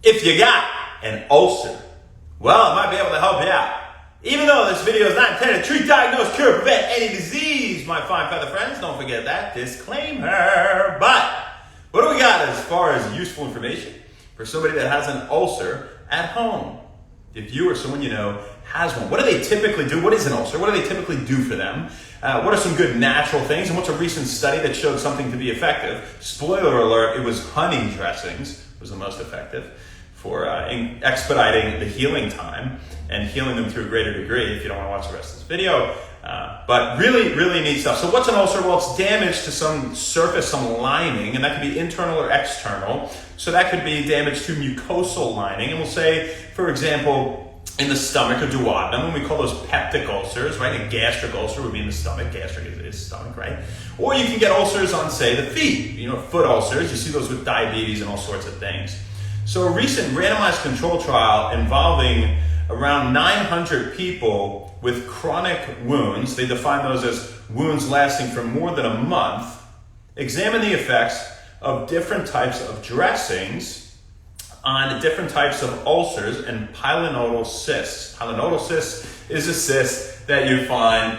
If you got an ulcer, well, it might be able to help you out. Even though this video is not intended to treat, diagnose, cure, prevent any disease, my fine feather friends, don't forget that disclaimer. But what do we got as far as useful information for somebody that has an ulcer at home? If you or someone you know has one, what do they typically do? What is an ulcer? What do they typically do for them? What are some good natural things? And what's a recent study that showed something to be effective? Spoiler alert, it was honey dressings was the most effective for expediting the healing time and healing them to a greater degree if you don't want to watch the rest of this video. But really, really neat stuff. So what's an ulcer? Well, it's damage to some surface, some lining, and that could be internal or external. So that could be damage to mucosal lining. And we'll say, for example, in the stomach or duodenum, and we call those peptic ulcers, right? A gastric ulcer would be in the stomach. Gastric is stomach, right? Or you can get ulcers on, say, the feet. You know, foot ulcers. You see those with diabetes and all sorts of things. So a recent randomized control trial involving around 900 people with chronic wounds, they define those as wounds lasting for more than a month, examined the effects of different types of dressings on different types of ulcers and pilonidal cysts. Pilonidal cyst is a cyst that you find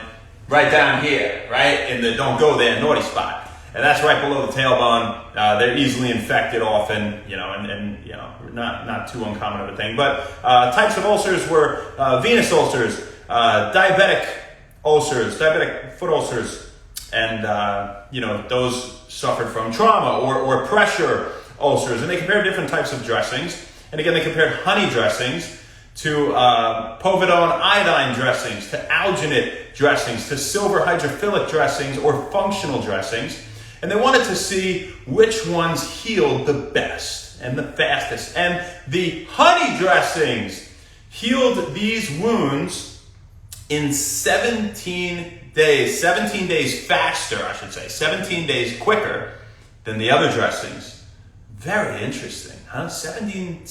right down here, right? In the don't go there naughty spot. And that's right below the tailbone. They're easily infected often, you know, and you know, not too uncommon of a thing. But types of ulcers were venous ulcers, diabetic ulcers, diabetic foot ulcers, and you know, those suffered from trauma or pressure ulcers. And they compared different types of dressings. And again, they compared honey dressings to povidone iodine dressings, to alginate dressings, to silver hydrophilic dressings or functional dressings. And they wanted to see which ones healed the best and the fastest. And the honey dressings healed these wounds in 17 days faster, I should say, 17 days quicker than the other dressings. Very interesting, huh? 17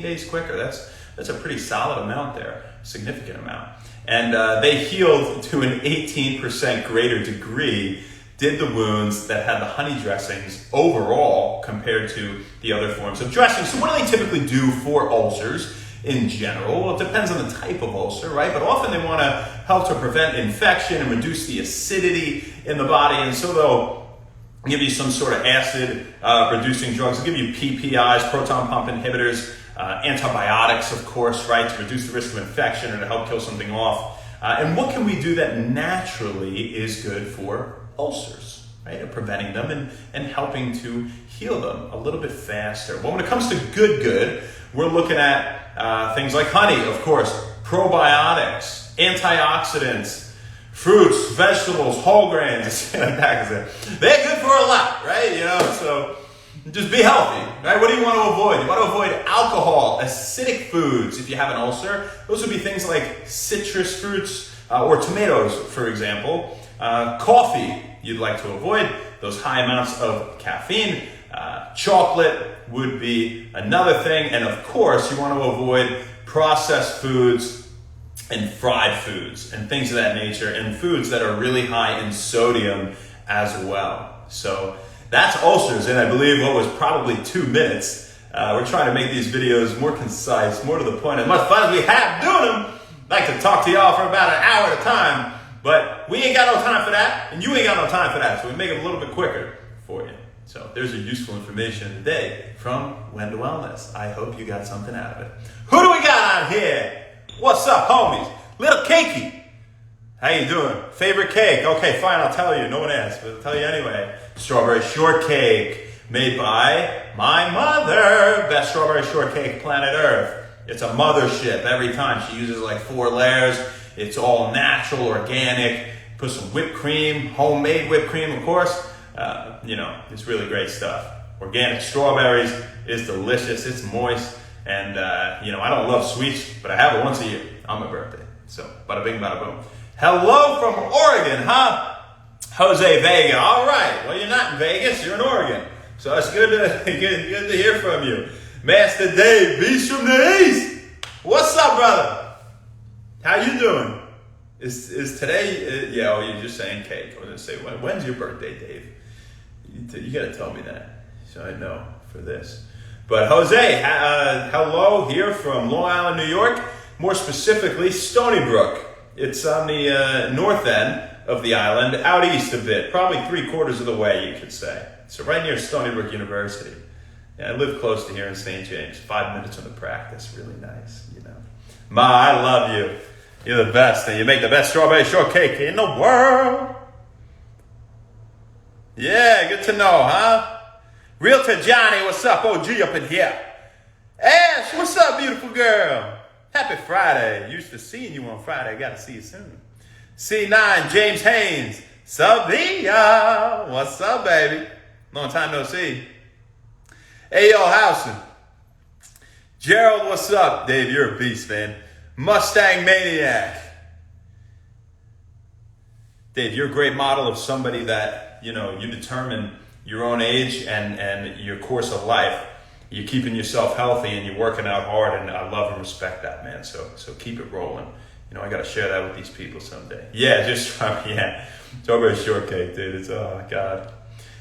days quicker. That's a pretty solid amount there, significant amount. And they healed to an 18% greater degree, did the wounds that had the honey dressings overall compared to the other forms of dressing. So what do they typically do for ulcers in general? Well, it depends on the type of ulcer, right? But often they want to help to prevent infection and reduce the acidity in the body. And so they'll give you some sort of acid reducing drugs. They'll give you PPIs, proton pump inhibitors, antibiotics, of course, right, to reduce the risk of infection or to help kill something off. And what can we do that naturally is good for ulcers, right, and preventing them and helping to heal them a little bit faster? Well, when it comes to good, we're looking at things like honey, of course, probiotics, antioxidants, fruits, vegetables, whole grains, they're good for a lot, right? You know, so just be healthy, right? What do you want to avoid? You want to avoid alcohol, acidic foods. If you have an ulcer, those would be things like citrus fruits or tomatoes, for example. Coffee, you'd like to avoid those high amounts of caffeine. Chocolate would be another thing. And of course, you want to avoid processed foods and fried foods and things of that nature, and foods that are really high in sodium as well. So that's ulcers, and I believe what was probably 2 minutes. We're trying to make these videos more concise, more to the point. As much fun as we have doing them, I'd like to talk to y'all for about an hour at a time, but we ain't got no time for that, and you ain't got no time for that, so we make it a little bit quicker for you. So there's your useful information today from Wendell Wellness. I hope you got something out of it. Who do we got out here? What's up, homies? Little Cakey. How you doing? Favorite cake? Okay, fine, I'll tell you. No one asked, but I'll tell you anyway. Strawberry shortcake, made by my mother. Best strawberry shortcake planet Earth. It's a mothership every time. She uses like 4 layers. It's all natural, organic. Put some whipped cream, homemade whipped cream, of course. You know, it's really great stuff. Organic strawberries is delicious. It's moist. And, you know, I don't love sweets, but I have it once a year on my birthday. So, bada bing, bada boom. Hello from Oregon, huh? Jose Vega. All right. Well, you're not in Vegas. You're in Oregon. So it's good to hear from you. Master Dave, Beast from the East. What's up, brother? How you doing? Is today, yeah, oh, you're just saying cake. I was going to say, when's your birthday, Dave? You got to tell me that so I know for this. But Jose, hello here from Long Island, New York. More specifically, Stony Brook. It's on the north end of the island, out east a bit, probably 3/4 of the way, you could say. So right near Stony Brook University. Yeah, I live close to here in St. James. 5 minutes from the practice, really nice, you know. Ma, I love you. You're the best, and you make the best strawberry shortcake in the world. Yeah, good to know, huh? Realtor Johnny, what's up? OG up in here. Ash, what's up, beautiful girl? Happy Friday. Used to seeing you on Friday. Got to see you soon. C9, James Haynes. Sabia. What's up, baby? Long time no see. Ayo Housen. Gerald, what's up? Dave, you're a beast, man. Mustang Maniac. Dave, you're a great model of somebody that, you know, you determine your own age and your course of life. You're keeping yourself healthy and you're working out hard, and I love and respect that, man. So keep it rolling. You know, I got to share that with these people someday. Yeah, yeah. Strawberry shortcake, dude. It's, oh, God.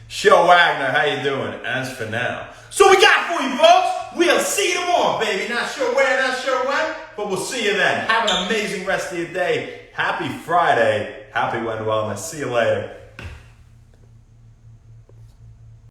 Shil Wagner, how you doing? As for now. So we got for you, folks. We'll see you tomorrow, baby. Not sure where, not sure when, but we'll see you then. Have an amazing rest of your day. Happy Friday. Happy When Wellness. See you later.